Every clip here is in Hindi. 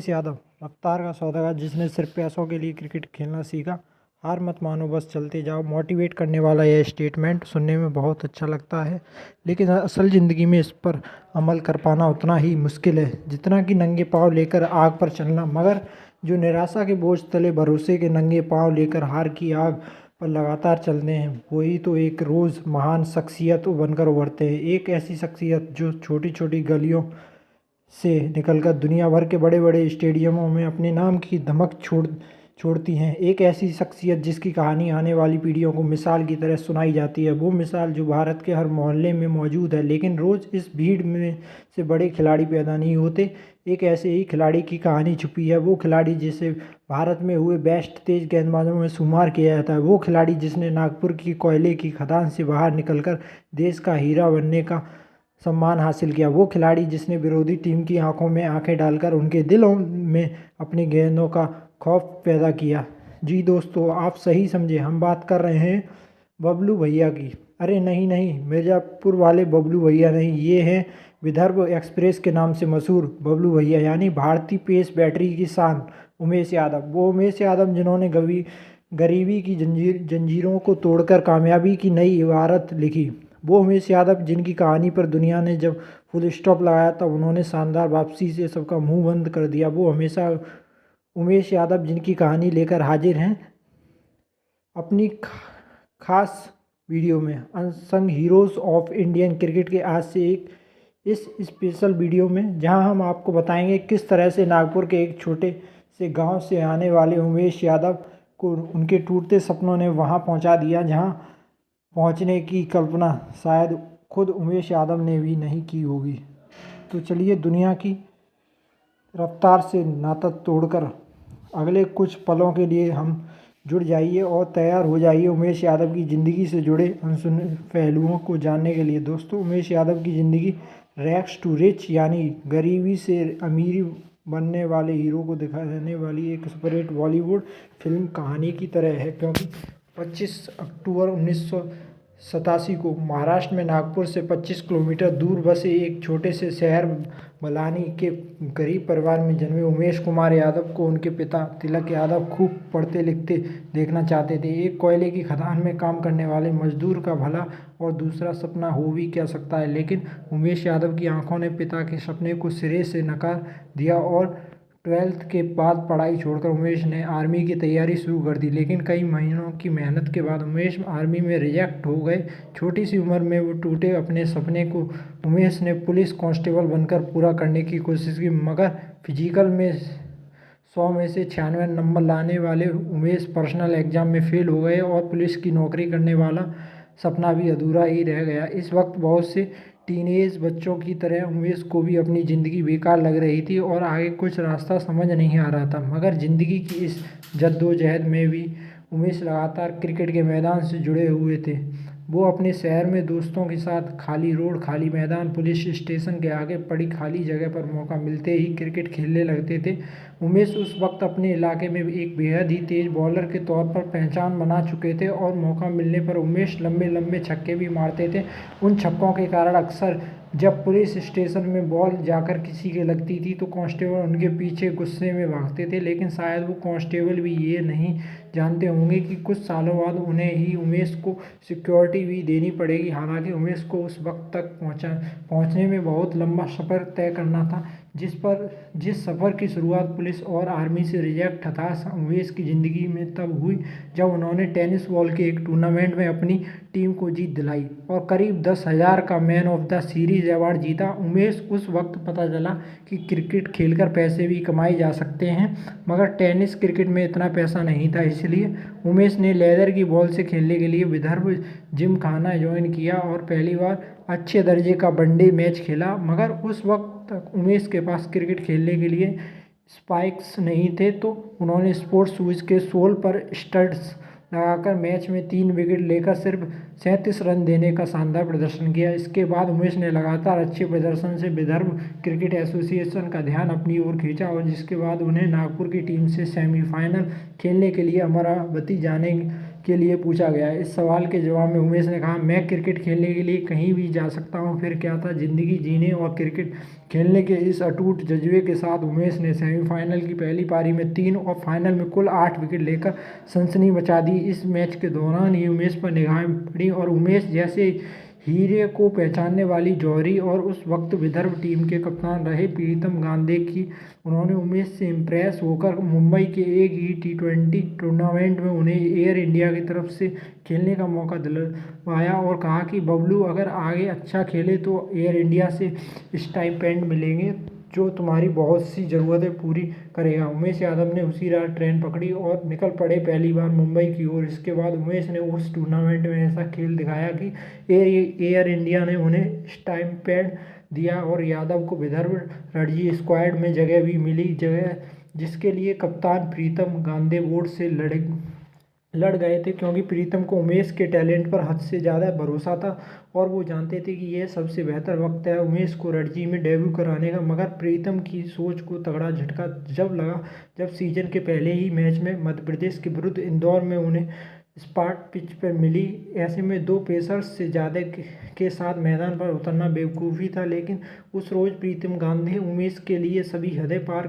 उमेश यादव रफ्तार का सौदागर जिसने सिर्फ पैसों के लिए क्रिकेट खेलना सीखा। हार मत मानो, बस चलते जाओ। मोटिवेट करने वाला यह स्टेटमेंट सुनने में बहुत अच्छा लगता है, लेकिन असल ज़िंदगी में इस पर अमल कर पाना उतना ही मुश्किल है जितना कि नंगे पाँव लेकर आग पर चलना। मगर जो निराशा के बोझ तले भरोसे के नंगे पाँव लेकर हार की आग पर लगातार चलते हैं, वही तो एक रोज़ महान शख्सियत बनकर उभरते हैं। एक ऐसी शख्सियत जो छोटी छोटी गलियों से निकलकर दुनिया भर के बड़े बड़े स्टेडियमों में अपने नाम की धमक छोड़ती हैं। एक ऐसी शख्सियत जिसकी कहानी आने वाली पीढ़ियों को मिसाल की तरह सुनाई जाती है। वो मिसाल जो भारत के हर मोहल्ले में मौजूद है, लेकिन रोज़ इस भीड़ में से बड़े खिलाड़ी पैदा नहीं होते। एक ऐसे ही खिलाड़ी की कहानी छुपी है। वो खिलाड़ी जिसे भारत में हुए बेस्ट तेज गेंदबाजों में शुमार किया जाता है। वो खिलाड़ी जिसने नागपुर की कोयले की खदान से बाहर निकलकर देश का हीरा बनने का सम्मान हासिल किया। वो खिलाड़ी जिसने विरोधी टीम की आंखों में आंखें डालकर उनके दिलों में अपनी गेंदों का खौफ पैदा किया। जी दोस्तों, आप सही समझे, हम बात कर रहे हैं बबलू भैया की। अरे नहीं नहीं, मिर्ज़ापुर वाले बबलू भैया नहीं, ये हैं विदर्भ एक्सप्रेस के नाम से मशहूर बबलू भैया, यानी भारतीय पेस बैटरी की शान उमेश यादव। वो उमेश यादव जिन्होंने गरीबी की जंजीरों को तोड़कर कामयाबी की नई इबारत लिखी। वो उमेश यादव जिनकी कहानी पर दुनिया ने जब फुल स्टॉप लगाया तब उन्होंने शानदार वापसी से सबका मुंह बंद कर दिया। वो हमेशा उमेश यादव जिनकी कहानी लेकर हाजिर हैं अपनी खास वीडियो में, unsung heroes of Indian cricket के आज से एक इस स्पेशल वीडियो में, जहां हम आपको बताएंगे किस तरह से नागपुर के एक छोटे से गांव से आने वाले उमेश यादव को उनके टूटते सपनों ने वहां पहुंचा दिया जहां पहुंचने की कल्पना शायद खुद उमेश यादव ने भी नहीं की होगी। तो चलिए, दुनिया की रफ्तार से नाता तोड़कर अगले कुछ पलों के लिए हम जुड़ जाइए और तैयार हो जाइए उमेश यादव की ज़िंदगी से जुड़े अनसुने पहलुओं को जानने के लिए। दोस्तों, उमेश यादव की ज़िंदगी रैग्स टू रिच यानी गरीबी से अमीरी बनने वाले हीरो को दिखाने वाली एक सुपरहिट बॉलीवुड फिल्म कहानी की तरह है, क्योंकि 25 अक्टूबर 1987 को महाराष्ट्र में नागपुर से 25 किलोमीटर दूर बसे एक छोटे से शहर बलानी के गरीब परिवार में जन्मे उमेश कुमार यादव को उनके पिता तिलक यादव खूब पढ़ते लिखते देखना चाहते थे। एक कोयले की खदान में काम करने वाले मजदूर का भला और दूसरा सपना हो भी क्या सकता है, लेकिन उमेश यादव की आंखों ने पिता के सपने को सिरे से नकार दिया और 12th के बाद पढ़ाई छोड़कर उमेश ने आर्मी की तैयारी शुरू कर दी। लेकिन कई महीनों की मेहनत के बाद उमेश आर्मी में रिजेक्ट हो गए। छोटी सी उम्र में वो टूटे अपने सपने को उमेश ने पुलिस कांस्टेबल बनकर पूरा करने की कोशिश की, मगर फिजिकल में 100 में से 96 नंबर लाने वाले उमेश पर्सनल एग्जाम में फेल हो गए और पुलिस की नौकरी करने वाला सपना भी अधूरा ही रह गया। इस वक्त बहुत से टीनेज बच्चों की तरह उमेश को भी अपनी ज़िंदगी बेकार लग रही थी और आगे कुछ रास्ता समझ नहीं आ रहा था। मगर ज़िंदगी की इस जद्दोजहद में भी उमेश लगातार क्रिकेट के मैदान से जुड़े हुए थे। वो अपने शहर में दोस्तों के साथ खाली रोड, खाली मैदान, पुलिस स्टेशन के आगे पड़ी खाली जगह पर मौका मिलते ही क्रिकेट खेलने लगते थे। उमेश उस वक्त अपने इलाके में एक बेहद ही तेज बॉलर के तौर पर पहचान बना चुके थे और मौका मिलने पर उमेश लंबे लंबे छक्के भी मारते थे। उन छक्कों के कारण अक्सर जब पुलिस स्टेशन में बॉल जाकर किसी के लगती थी तो कांस्टेबल उनके पीछे गुस्से में भागते थे। लेकिन शायद वो कांस्टेबल भी ये नहीं जानते होंगे कि कुछ सालों बाद उन्हें ही उमेश को सिक्योरिटी भी देनी पड़ेगी। हालांकि उमेश को उस वक्त तक पहुंचने में बहुत लंबा सफ़र तय करना था, जिस सफ़र की शुरुआत पुलिस और आर्मी से रिजेक्ट हताश उमेश की ज़िंदगी में तब हुई जब उन्होंने टेनिस बॉल के एक टूर्नामेंट में अपनी टीम को जीत दिलाई और करीब 10,000 का man of the series award जीता। उमेश उस वक्त पता चला कि क्रिकेट खेलकर पैसे भी कमाए जा सकते हैं, मगर टेनिस क्रिकेट में इतना पैसा नहीं था। इसलिए उमेश ने लेदर की बॉल से खेलने के लिए विदर्भ जिम खाना ज्वाइन किया और पहली बार अच्छे दर्जे का वनडे मैच खेला। मगर उस वक्त तक उमेश के पास क्रिकेट खेलने के लिए स्पाइक्स नहीं थे, तो उन्होंने स्पोर्ट्स शूज़ के सोल पर स्टड्स लगाकर मैच में 3 विकेट लेकर सिर्फ 37 रन देने का शानदार प्रदर्शन किया। इसके बाद उमेश ने लगातार अच्छे प्रदर्शन से विदर्भ क्रिकेट एसोसिएशन का ध्यान अपनी ओर खींचा और जिसके बाद उन्हें नागपुर की टीम से सेमीफाइनल खेलने के लिए अमरावती जाने के लिए पूछा गया। इस सवाल के जवाब में उमेश ने कहा, मैं क्रिकेट खेलने के लिए कहीं भी जा सकता हूं, फिर क्या था। जिंदगी जीने और क्रिकेट खेलने के इस अटूट जज्बे के साथ उमेश ने सेमीफाइनल की पहली पारी में 3 और फाइनल में कुल 8 विकेट लेकर सनसनी मचा दी। इस मैच के दौरान ही उमेश पर निगाहें पड़ी और उमेश जैसे हीरे को पहचानने वाली जौहरी और उस वक्त विदर्भ टीम के कप्तान रहे प्रीतम गांधी की उन्होंने उमेश से इम्प्रेस होकर मुंबई के एक ही T20 टूर्नामेंट में उन्हें एयर इंडिया की तरफ से खेलने का मौका दिलवाया और कहा कि बबलू, अगर आगे अच्छा खेले तो एयर इंडिया से स्टाइपेंड मिलेंगे जो तुम्हारी बहुत सी ज़रूरतें पूरी करेगा। उमेश यादव ने उसी रात ट्रेन पकड़ी और निकल पड़े पहली बार मुंबई की ओर। इसके बाद उमेश ने उस टूर्नामेंट में ऐसा खेल दिखाया कि एयर इंडिया ने उन्हें स्टाइपेंड दिया और यादव को विदर्भ रणजी स्क्वाड में जगह भी मिली, जगह जिसके लिए कप्तान प्रीतम गांधी बोर्ड से लड़ गए थे, क्योंकि प्रीतम को उमेश के टैलेंट पर हद से ज़्यादा भरोसा था और वो जानते थे कि यह सबसे बेहतर वक्त है उमेश को रणजी में डेब्यू कराने का। मगर प्रीतम की सोच को तगड़ा झटका जब लगा जब सीजन के पहले ही मैच में मध्य प्रदेश के विरुद्ध इंदौर में उन्हें स्पाट पिच पर मिली। ऐसे में 2 पेसर्स से ज़्यादा के साथ मैदान पर उतरना बेवकूफ़ी था, लेकिन उस रोज़ प्रीतम गांधी उमेश के लिए सभी हदें पार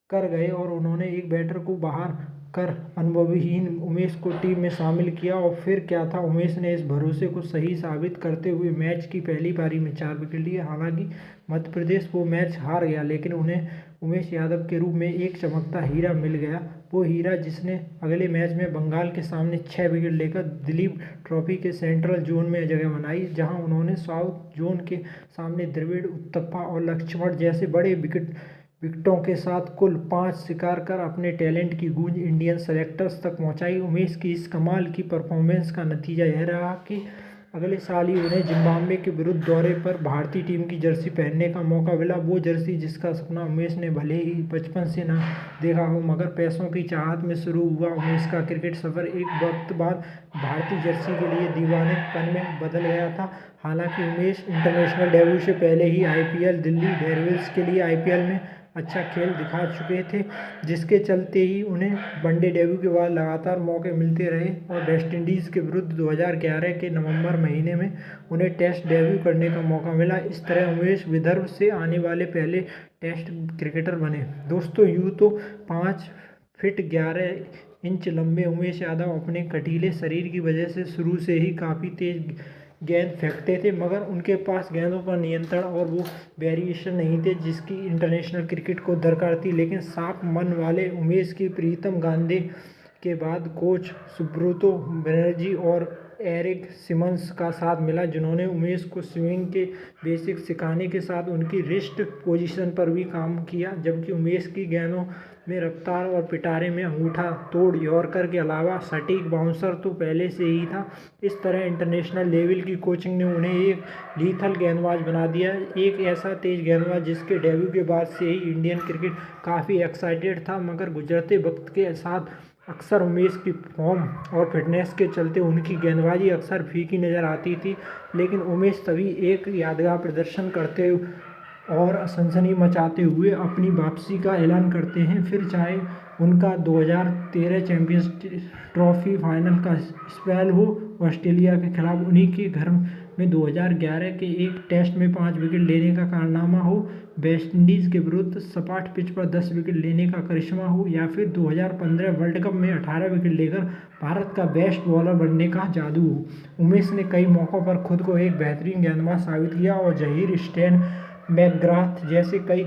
कर गए और उन्होंने एक बैटर को बाहर कर अनुभवहीन उमेश को टीम में शामिल किया। और फिर क्या था, उमेश ने इस भरोसे को सही साबित करते हुए मैच की पहली पारी में 4 विकेट लिए। हालांकि मध्य प्रदेश वो मैच हार गया, लेकिन उन्हें उमेश यादव के रूप में एक चमकता हीरा मिल गया। वो हीरा जिसने अगले मैच में बंगाल के सामने 6 विकेट लेकर दिलीप ट्रॉफी के सेंट्रल जोन में जगह बनाई, जहां उन्होंने साउथ जोन के सामने द्रविड़, उत्तपा और लक्ष्मण जैसे बड़े विकेटों के साथ कुल 5 शिकार कर अपने टैलेंट की गूंज इंडियन सेलेक्टर्स तक पहुंचाई। उमेश की इस कमाल की परफॉर्मेंस का नतीजा यह रहा कि अगले साल ही उन्हें जिम्बाब्वे के विरुद्ध दौरे पर भारतीय टीम की जर्सी पहनने का मौका मिला। वो जर्सी जिसका सपना उमेश ने भले ही बचपन से ना देखा हो, मगर पैसों की चाहत में शुरू हुआ उमेश का क्रिकेट सफ़र एक वक्त बाद भारतीय जर्सी के लिए दीवानेपन में बदल गया था। हालांकि उमेश इंटरनेशनल डेब्यू से पहले ही दिल्ली डेयरडेविल्स के लिए IPL में अच्छा खेल दिखा चुके थे, जिसके चलते ही उन्हें वनडे डेब्यू के बाद लगातार मौके मिलते रहे और वेस्टइंडीज़ के विरुद्ध 2011 के नवंबर महीने में उन्हें टेस्ट डेब्यू करने का मौका मिला। इस तरह उमेश विदर्भ से आने वाले पहले टेस्ट क्रिकेटर बने। दोस्तों, यूँ तो 5 फीट 11 इंच लंबे उमेश यादव अपने कटीले शरीर की वजह से शुरू से ही काफ़ी तेज गेंद फेंकते थे, मगर उनके पास गेंदों पर नियंत्रण और वो वेरिएशन नहीं थे जिसकी इंटरनेशनल क्रिकेट को दरकार थी। लेकिन साफ मन वाले उमेश की प्रीतम गांधी के बाद कोच सुब्रतो बनर्जी और एरिक सिमंस का साथ मिला, जिन्होंने उमेश को स्विंग के बेसिक सिखाने के साथ उनकी रिस्ट पोजीशन पर भी काम किया। जबकि उमेश की गेंदों में रफ्तार और पिटारे में अंगूठा तोड़ यॉर्कर के अलावा सटीक बाउंसर तो पहले से ही था। इस तरह इंटरनेशनल लेवल की कोचिंग ने उन्हें एक लीथल गेंदबाज बना दिया, एक ऐसा तेज गेंदबाज जिसके डेब्यू के बाद से ही इंडियन क्रिकेट काफ़ी एक्साइटेड था। मगर गुजरते वक्त के साथ अक्सर उमेश की फॉर्म और फिटनेस के चलते उनकी गेंदबाजी अक्सर फीकी नज़र आती थी, लेकिन उमेश तभी एक यादगार प्रदर्शन करते और सनसनी मचाते हुए अपनी वापसी का ऐलान करते हैं। फिर चाहे उनका 2013 चैंपियंस ट्रॉफी फाइनल का स्पेल हो, ऑस्ट्रेलिया के खिलाफ उन्हीं के घर में 2011 के एक टेस्ट में 5 विकेट लेने का कारनामा हो, वेस्टइंडीज़ के विरुद्ध सपाट पिच पर 10 विकेट लेने का करिश्मा हो, या फिर 2015 वर्ल्ड कप में 18 विकेट लेकर भारत का बेस्ट बॉलर बनने का जादू हो, उमेश ने कई मौक़ों पर खुद को एक बेहतरीन गेंदबाज साबित किया और जहीर, स्टेन मैकग्राथ जैसे कई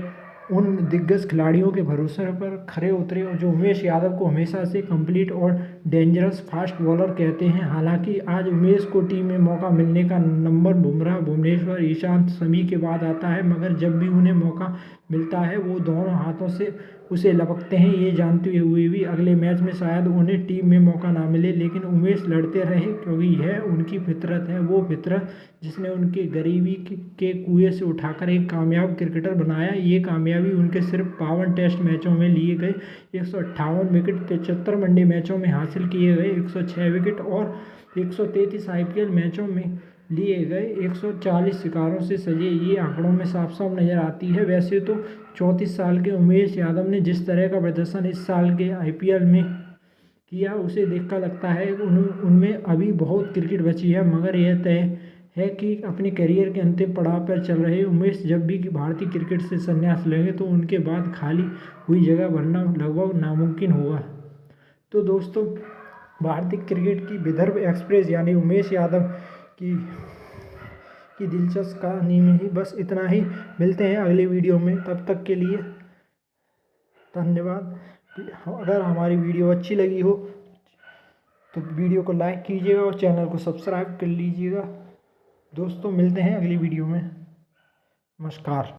उन दिग्गज खिलाड़ियों के भरोसे पर खरे उतरे और जो उमेश यादव को हमेशा से कंप्लीट और डेंजरस फास्ट बॉलर कहते हैं। हालांकि आज उमेश को टीम में मौका मिलने का नंबर बुमराह, भुवनेश्वर, ईशांत, शमी के बाद आता है, मगर जब भी उन्हें मौका मिलता है वो दोनों हाथों से उसे लपकते हैं, ये जानते हुए भी अगले मैच में शायद उन्हें टीम में मौका ना मिले। लेकिन उमेश लड़ते रहे, क्योंकि यह उनकी फितरत है, वो फितरत जिसने उनके गरीबी के कुएं से उठाकर एक कामयाब क्रिकेटर बनाया। ये कामयाबी उनके सिर्फ 52 टेस्ट मैचों में लिए गए 158 विकेट, 73 वनडे मैचों में हासिल किए गए 106 विकेट और 133 IPL मैचों में लिए गए 140 शिकारों से सजे ये आंकड़ों में साफ साफ नज़र आती है। वैसे तो 34 साल के उमेश यादव ने जिस तरह का प्रदर्शन इस साल के IPL में किया, उसे देखकर लगता है उनमें अभी बहुत क्रिकेट बची है, मगर यह तय है कि अपने करियर के अंतिम पड़ाव पर चल रहे उमेश जब भी भारतीय क्रिकेट से संन्यास लेंगे तो उनके बाद खाली हुई जगह भरना लगभग नामुमकिन होगा। तो दोस्तों, भारतीय क्रिकेट की विदर्भ एक्सप्रेस यानी उमेश यादव की दिलचस्प कहानी में ही बस इतना ही। मिलते हैं अगले वीडियो में, तब तक के लिए धन्यवाद। अगर हमारी वीडियो अच्छी लगी हो तो वीडियो को लाइक कीजिएगा और चैनल को सब्सक्राइब कर लीजिएगा। दोस्तों, मिलते हैं अगली वीडियो में। नमस्कार।